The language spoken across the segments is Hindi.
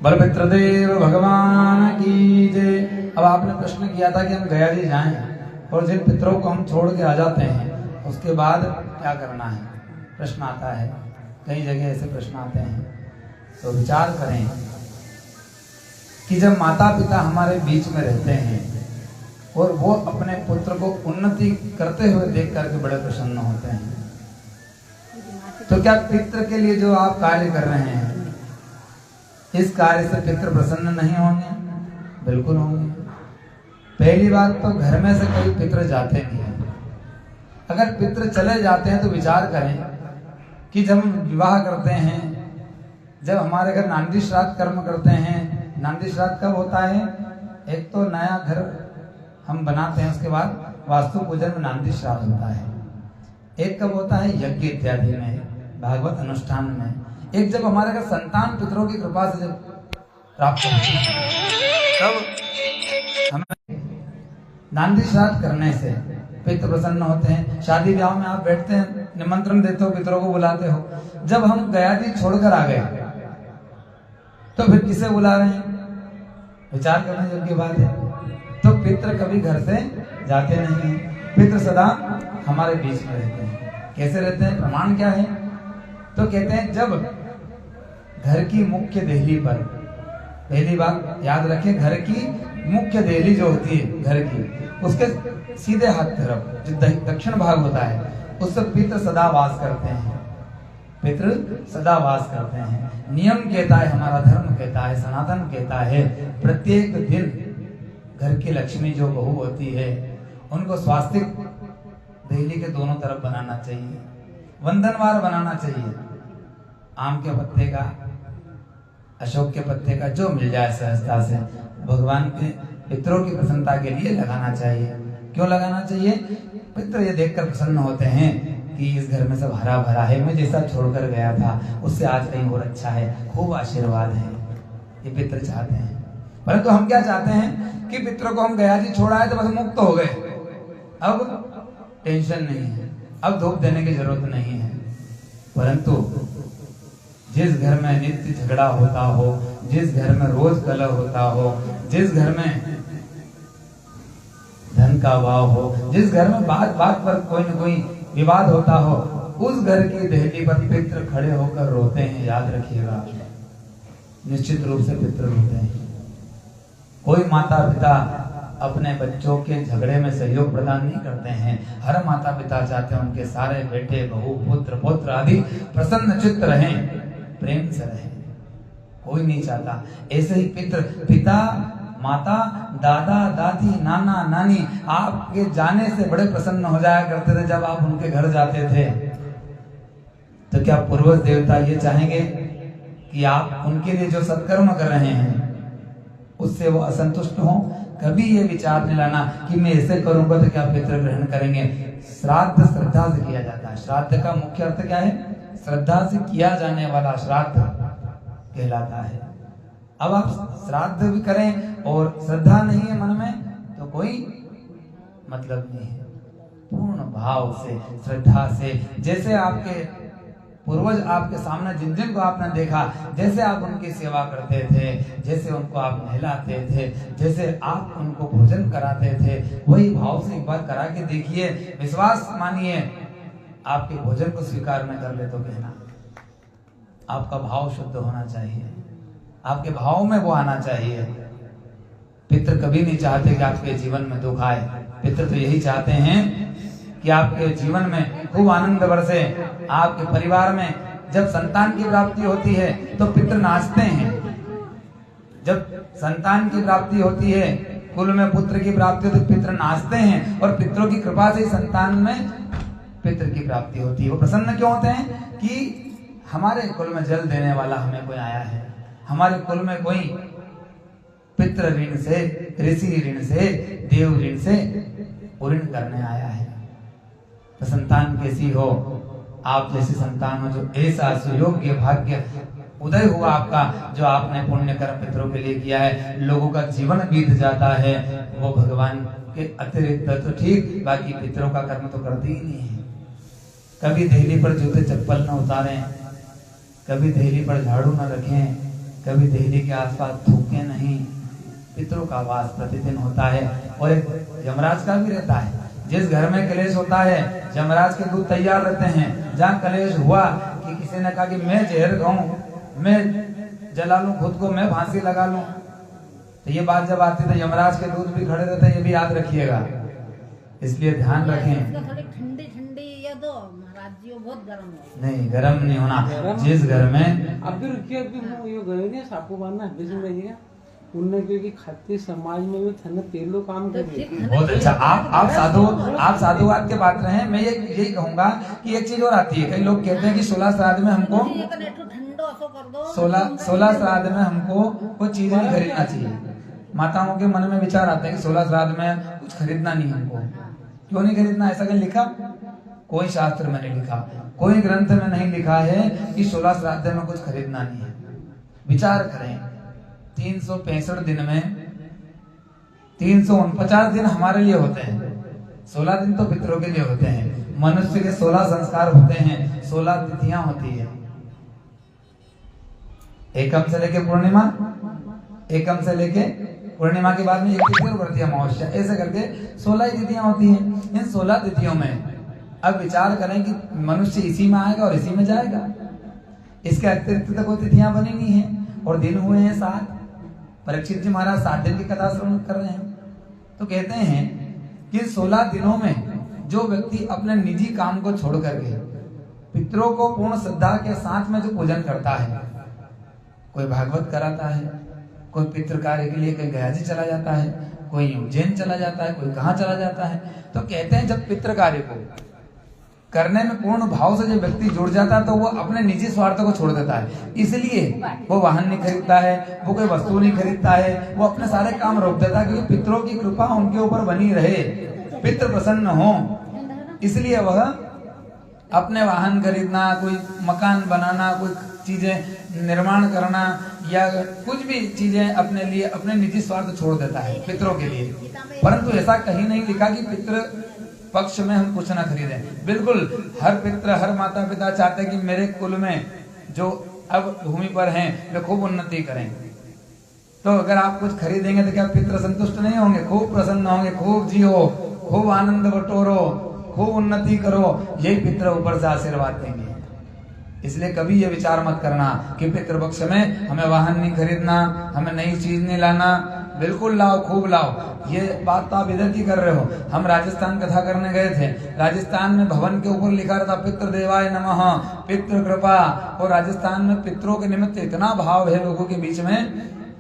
बलभद्रदेव भगवान की जय। अब आपने प्रश्न किया था कि हम गया जी जाएं और जिन पितरों को हम छोड़ के आ जाते हैं उसके बाद क्या करना है, प्रश्न आता है। कई जगह ऐसे प्रश्न आते हैं, तो विचार करें कि जब माता पिता हमारे बीच में रहते हैं और वो अपने पुत्र को उन्नति करते हुए देख करके बड़े प्रसन्न होते हैं, तो क्या पितृ के लिए जो आप कार्य कर रहे हैं इस कार्य से पितृ प्रसन्न नहीं होंगे? बिल्कुल होंगे। पहली बात तो घर में से कई पितृ जाते नहीं हैं। अगर पितृ चले जाते हैं तो विचार करें कि जब हम विवाह करते हैं, जब हमारे घर नांदी श्राद्ध कर्म करते हैं, नांदी श्राद्ध कब होता है? एक तो नया घर हम बनाते हैं, उसके बाद वास्तु पूजन में नांदी श्राद्ध होता है। एक कब होता है? यज्ञ इत्यादि में, भागवत अनुष्ठान में। एक जब हमारे घर संतान पितरों की कृपा से जब प्राप्त होती है तब हमें नांदी श्राद्ध करने से पितृ प्रसन्न होते हैं। शादी ब्याह में आप बैठते हैं, निमंत्रण देते हो, पितरों को बुलाते हो। जब हम गया जी छोड़कर आ गए तो फिर किसे बुला रहे हैं? विचार करने योग्य बात है। तो पितृ कभी घर से जाते नहीं हैं, पितृ सदा हमारे बीच में रहते हैं। कैसे रहते हैं? प्रमाण क्या है? तो कहते हैं जब घर की मुख्य देहली पर, पहली बात याद रखें, घर की मुख्य देहली जो होती है घर की, उसके सीधे हाथ तरफ जो दक्षिण भाग होता है उस पर पितृ सदा वास करते हैं। पितृ सदा वास करते हैं। नियम कहता है, हमारा धर्म कहता है, सनातन कहता है, प्रत्येक दिन घर की लक्ष्मी जो बहू होती है उनको स्वास्तिक देहली के दोनों तरफ बनाना चाहिए, वंदनवार बनाना चाहिए। आम के पत्ते का, अशोक के पत्ते का, जो मिल जाए सहजता से भगवान के पितरों की प्रसन्नता के लिए लगाना चाहिए। क्यों लगाना चाहिए? पितर ये देखकर प्रसन्न होते हैं कि इस घर में सब हरा भरा है, मैं जैसा छोड़कर गया था उससे आज कहीं और अच्छा है, खूब आशीर्वाद है, ये पितर चाहते हैं। परंतु हम क्या चाहते हैं कि पितरों को हम गया जी छोड़ा है तो बस मुक्त हो गए, अब टेंशन नहीं है, अब धूप देने की जरूरत नहीं है। परंतु जिस घर में नित्य झगड़ा होता हो, जिस घर में रोज कलह होता हो, जिस घर में धन का अभाव हो, जिस घर में बात बात पर कोई न कोई विवाद होता हो, उस घर की देहली पर पितृ खड़े होकर रोते हैं। याद रखिएगा, निश्चित रूप से पितृ रोते हैं। कोई माता पिता अपने बच्चों के झगड़े में सहयोग प्रदान नहीं करते हैं। हर माता पिता चाहते हैं उनके सारे बेटे बहू पुत्र पौत्र आदि प्रसन्न चित्त रहें, प्रेम से रहें। कोई नहीं चाहता। ऐसे ही पितृ, पिता, माता, दादा दादी, नाना नानी आपके जाने से बड़े प्रसन्न हो जाया करते थे जब आप उनके घर जाते थे। तो क्या पूर्वज देवता ये चाहेंगे कि आप उनके लिए जो सत्कर्म कर रहे हैं उससे वो असंतुष्ट हों? कभी ये विचार नहीं लाना कि मैं ऐसे करूंगा तो क्या पितृ ग्रहण करेंगे। श्राद्ध श्रद्धा से किया जाता है। श्राद्ध का मुख्य अर्थ क्या है? श्रद्धा से किया जाने वाला श्राद्ध कहलाता है। अब आप श्राद्ध भी करें और श्रद्धा नहीं है मन में तो कोई मतलब नहीं है। पूर्ण भाव से, श्रद्धा से, जैसे आपके पूर्वज आपके सामने जिन जिन को आपने देखा, जैसे आप उनकी सेवा करते थे, जैसे उनको आप नहलाते थे, जैसे आप उनको भोजन कराते थे, वही भाव से एक बार करा के देखिए। विश्वास मानिए, आपके भोजन को स्वीकार न कर ले तो कहना। आपका भाव शुद्ध होना चाहिए, आपके भाव में वो आना चाहिए। पितृ कभी नहीं चाहते कि आपके जीवन में दुख आए। पितृ तो यही चाहते हैं कि आपके जीवन में खूब आनंद बरसे। आपके परिवार में जब संतान की प्राप्ति होती है तो पितृ नाचते हैं। जब संतान की प्राप्ति होती है, कुल में पुत्र की प्राप्ति होती है, पितृ नाचते हैं और पितरों की कृपा से संतान में पितृ की प्राप्ति होती है। वो प्रसन्न क्यों होते हैं कि हमारे कुल में जल देने वाला हमें कोई आया है, हमारे कुल में कोई पितृ ऋण से, ऋषि ऋण से, देव ऋण से ऋण करने आया है। तो संतान कैसी हो? आप जैसी संतान हो जो ऐसा सुयोग्य भाग्य उदय हुआ आपका, जो आपने पुण्य कर्म पितरों के लिए किया है, लोगों का जीवन बीत जाता है, वो भगवान के अतिरिक्त तो ठीक, बाकी पितरों का कर्म तो करते ही नहीं है। कभी देहली पर जूते चप्पल न उतारें, कभी देहली पर झाड़ू न रखें, कभी देहली के आसपास थूके नहीं। पितरों का वास प्रतिदिन होता है और एक यमराज का भी रहता है। जिस घर में कलेश होता है यमराज के दूत तैयार रहते हैं। जहाँ कलेश हुआ कि किसी ने कहा कि मैं जहर खाऊं, मैं जला लूं खुद को, मैं फांसी लगा लूं, तो ये बात जब आती है तो यमराज के दूत भी खड़े रहते हैं। ये भी याद रखिएगा, इसलिए ध्यान रखें। ठंडी ठंडी या तो राज्यों बहुत गर्म हो, नहीं गर्म नहीं होना। जिस घर में अब भी रुकिए, अभी ये गए नहीं सापू बांधना रहिएगा उनने, क्योंकि खाती समाज में भी थे तेलो काम कर बहुत अच्छा। आप साधुवाद के पात्र हैं। मैं यही कहूंगा कि एक चीज और आती है, कई लोग कहते हैं कि 16 श्राद्ध में हमको 16 श्राद्ध में हमको कोई चीज नहीं खरीदना चाहिए। माताओं के मन में विचार आता है कि 16 श्राद्ध में कुछ खरीदना नहीं हमको। क्यों नहीं खरीदना? ऐसा कहीं लिखा? कोई शास्त्र में नहीं लिखा, कोई ग्रंथ में नहीं लिखा है कि 16 श्राद्ध में कुछ खरीदना नहीं है। विचार करें, 365 दिन में 349 दिन हमारे लिए होते हैं, 16 दिन तो पितरों के लिए होते हैं। मनुष्य के 16 संस्कार होते हैं, 16 तिथियां होती है। एकम से लेके पूर्णिमा, एकम से लेके पूर्णिमा के बाद में एक तिथि और बढ़ती है अमावस्या, ऐसे करके 16 तिथियां होती हैं। इन 16 तिथियों में अब विचार करें कि मनुष्य इसी में आएगा और इसी में जाएगा। इसके अतिरिक्त तो कोई तिथियां बनी नहीं है और दिन हुए हैं 7। परीक्षित जी महाराज 7 दिन की कथा श्रवण कर रहे हैं, तो कहते हैं कि 16 दिनों में जो व्यक्ति अपने निजी काम को छोड़ करके पितरों को पूर्ण श्रद्धा के साथ में जो पूजन करता है, कोई भागवत कराता है, कोई पितृ कार्य के लिए कहीं गया जी चला जाता है, कोई उज्जैन चला जाता है, कोई कहाँ चला जाता है, तो कहते हैं जब पितृ कार्य को करने में पूर्ण भाव से जो व्यक्ति जुड़ जाता है तो वो अपने निजी स्वार्थ को छोड़ देता है। इसलिए वो वाहन नहीं खरीदता है, वो कोई वस्तु नहीं खरीदता है, वो अपने सारे काम रोक देता है, क्योंकि पितरों की कृपा उनके ऊपर बनी रहे, पितृ प्रसन्न हो। इसलिए वह अपने वाहन खरीदना, कोई मकान बनाना, कोई चीजें निर्माण करना या कुछ भी चीजें अपने लिए अपने निजी स्वार्थ छोड़ देता है पितरों के लिए। परंतु ऐसा कहीं नहीं लिखा कि पितृ पक्ष में हम कुछ ना खरीदें। बिल्कुल हर पितृ, हर माता पिता चाहते हैं कि मेरे कुल में जो अब भूमि पर हैं वे खूब उन्नति करें। तो अगर आप कुछ खरीदेंगे तो क्या पितृ संतुष्ट नहीं होंगे? खूब प्रसन्न होंगे, खूब जियो, खूब आनंद बटोरो, खूब उन्नति करो, यही पितृ ऊपर से आशीर्वाद देंगे। इसलिए कभी ये विचार मत करना कि पितृपक्ष में हमें वाहन नहीं खरीदना, हमें नई चीज नहीं लाना। बिल्कुल लाओ, खूब लाओ। ये बात तो आप इधर की कर रहे हो। हम राजस्थान कथा करने गए थे, राजस्थान में भवन के ऊपर लिखा रहता पितृदेवाय नमः, पितृ कृपा। और राजस्थान में पितरों के निमित्त इतना भाव है लोगों के बीच में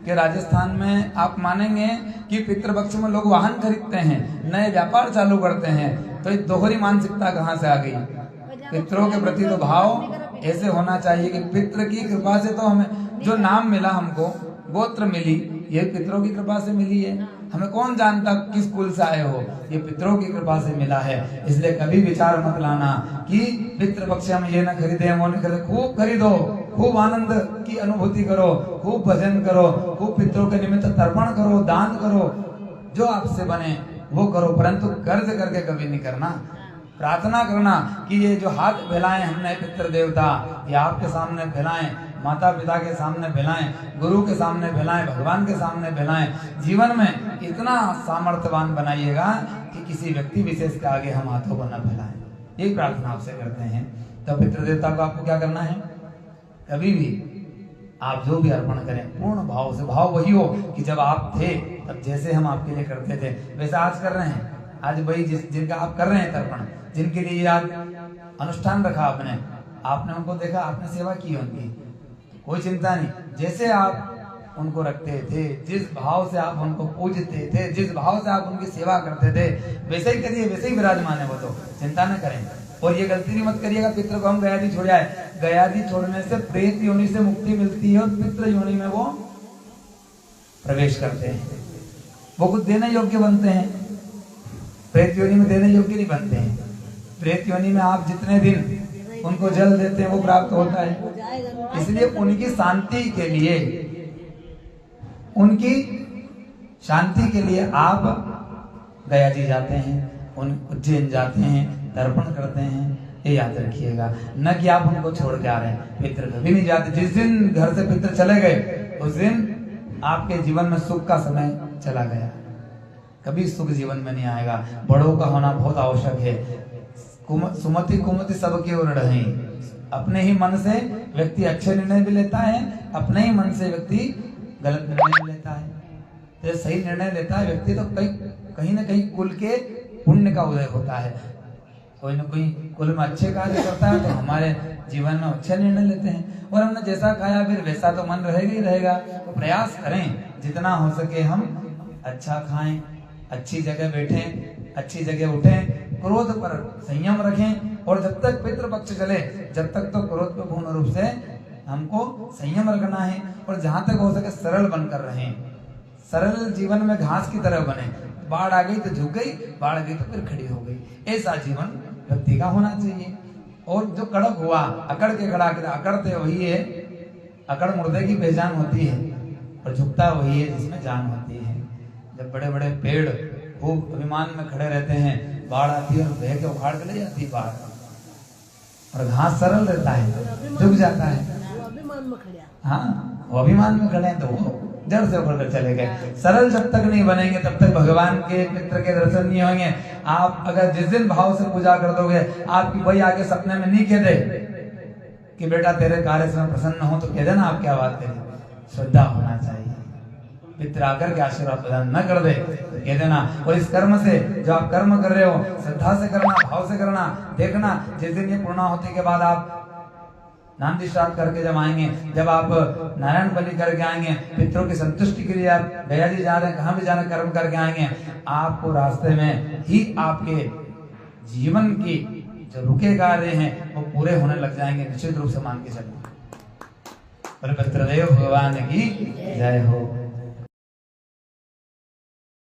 कि राजस्थान में आप मानेंगे कि पितृपक्ष में लोग वाहन खरीदते हैं, नए व्यापार चालू करते हैं। तो ये दोहरी मानसिकता कहाँ से आ गई? पितरों के प्रति तो भाव ऐसे होना चाहिए कि पितृ की कृपा से तो हमें जो नाम मिला, हमको गोत्र मिली, ये पितरों की कृपा से मिली है। हमें कौन जानता किस कुल से आए हो, ये पितरों की कृपा से मिला है। इसलिए कभी विचार मत लाना कि पितृपक्ष हम ये ना खरीदे, वो नहीं खरीदे। खूब खरीदो, खूब आनंद की अनुभूति करो, खूब भजन करो, खूब पितरों के निमित्त तर्पण करो, दान करो, जो आपसे बने वो करो, परंतु कर्ज करके कभी नहीं करना। प्रार्थना करना कि ये जो हाथ फैलाएं हमने पितृ देवता, ये आपके सामने फैलाएं, माता पिता के सामने फैलाएं, गुरु के सामने फैलाएं, भगवान के सामने फैलाएं। जीवन में इतना सामर्थ्यवान बनाइएगा कि किसी व्यक्ति विशेष के आगे हम हाथों को न फैलाएं। यही प्रार्थना आपसे करते हैं। तो पितृ देवता को आपको क्या करना है? कभी भी आप जो भी अर्पण करें पूर्ण भाव से। भाव वही हो कि जब आप थे तब जैसे हम आपके लिए करते थे वैसे आज कर रहे हैं। आज वही जिनका आप कर रहे हैं तर्पण, जिनके लिए आज अनुष्ठान रखा आपने उनको देखा, आपने सेवा की उनकी, कोई चिंता नहीं। जैसे आप उनको रखते थे, जिस भाव से आप उनको पूजते थे, जिस भाव से आप उनकी सेवा करते थे, वैसे ही करिए, वैसे ही विराजमान है वो, तो चिंता न करें। और ये गलती नहीं मत करिएगा पितृ को हम गयादी छोड़ जाए। गयादी छोड़ने से प्रेत योनि से मुक्ति मिलती है और पितृ योनि में वो प्रवेश करते हैं, वो कुछ देने योग्य बनते हैं। प्रेत योनि में देने योग्य नहीं बनते हैं। प्रेत योनि में आप जितने दिन उनको जल देते हैं वो प्राप्त होता है। इसलिए उनकी शांति के लिए, उनकी शांति के लिए आप गया जी जाते हैं, उज्जैन जाते हैं, तर्पण करते हैं। ये याद रखिएगा, न कि आप उनको छोड़ के आ रहे हैं। पितृ कभी नहीं जाते। जिस दिन घर से पितृ चले गए उस दिन आपके जीवन में सुख का समय चला गया। कभी सुख जीवन में नहीं आएगा। बड़ों का होना बहुत आवश्यक है। सुमति कुमति सबके ओर रहे। अपने ही मन से व्यक्ति अच्छे निर्णय भी लेता है, अपने ही मन से व्यक्ति गलत निर्णय भी लेता है। तो सही निर्णय लेता है व्यक्ति तो कहीं ना कहीं कुल के पुण्य का उदय होता है। कोई ना कोई कुल में अच्छे कार्य करता है तो हमारे जीवन में अच्छे निर्णय लेते हैं। और हमने जैसा खाया फिर वैसा तो मन रहेगा ही रहेगा। तो प्रयास करें जितना हो सके हम अच्छा खाएं, अच्छी जगह बैठें, अच्छी जगह उठें, क्रोध पर संयम रखें। और जब तक पितृपक्ष चले जब तक तो क्रोध पे पूर्ण रूप से हमको संयम रखना है। और जहां तक हो सके सरल बनकर रहें। सरल जीवन में घास की तरह बने। बाढ़ आ गई तो झुक गई, बाढ़ आ गई तो फिर खड़ी हो गई। ऐसा जीवन व्यक्ति का होना चाहिए। और जो कड़क हुआ, अकड़ के खड़ा कर, अकड़ते वही है, अकड़ मुर्दे की पहचान होती है, और झुकता वही है जिसमें जान होती है। जब बड़े बड़े पेड़ खूब अभिमान में खड़े रहते हैं, बाढ़ आती है और बह के उखाड़ के ले जाती है बाढ़। और घास सरल रहता है, झुक जाता है। हाँ, वो अभिमान में खड़े हैं तो वो जड़ से उखड़ कर चले गए। सरल जब तक नहीं बनेंगे तब तक भगवान के मित्र के दर्शन नहीं होंगे। आप अगर जिस दिन भाव से पूजा कर दोगे, आपकी वही आगे सपने में नहीं कह दे कि बेटा तेरे कार्य से मैं प्रसन्न हूं, तो कह देना आप क्या बात करें। श्रद्धा होना चाहिए। मित्र आकर के आशीर्वाद प्रदान न कर दे तो कह देना। और इस कर्म से जो आप कर्म कर रहे हो श्रद्धा से करना, भाव से करना। देखना जिस दिन ये पूर्णाहुति के बाद आप नांदी श्राद्ध करके जब आएंगे, जब आप नारायण बलि करके आएंगे, पितरों की संतुष्टि के लिए आप गया जी जा रहे हैं, कहाँ भी जाना कर्म करके आएंगे, आपको रास्ते में ही आपके जीवन की जो रुके कार्य हैं वो पूरे होने लग जाएंगे। निश्चित रूप से मान के चलना। पर पितृदेव भगवान की जय हो।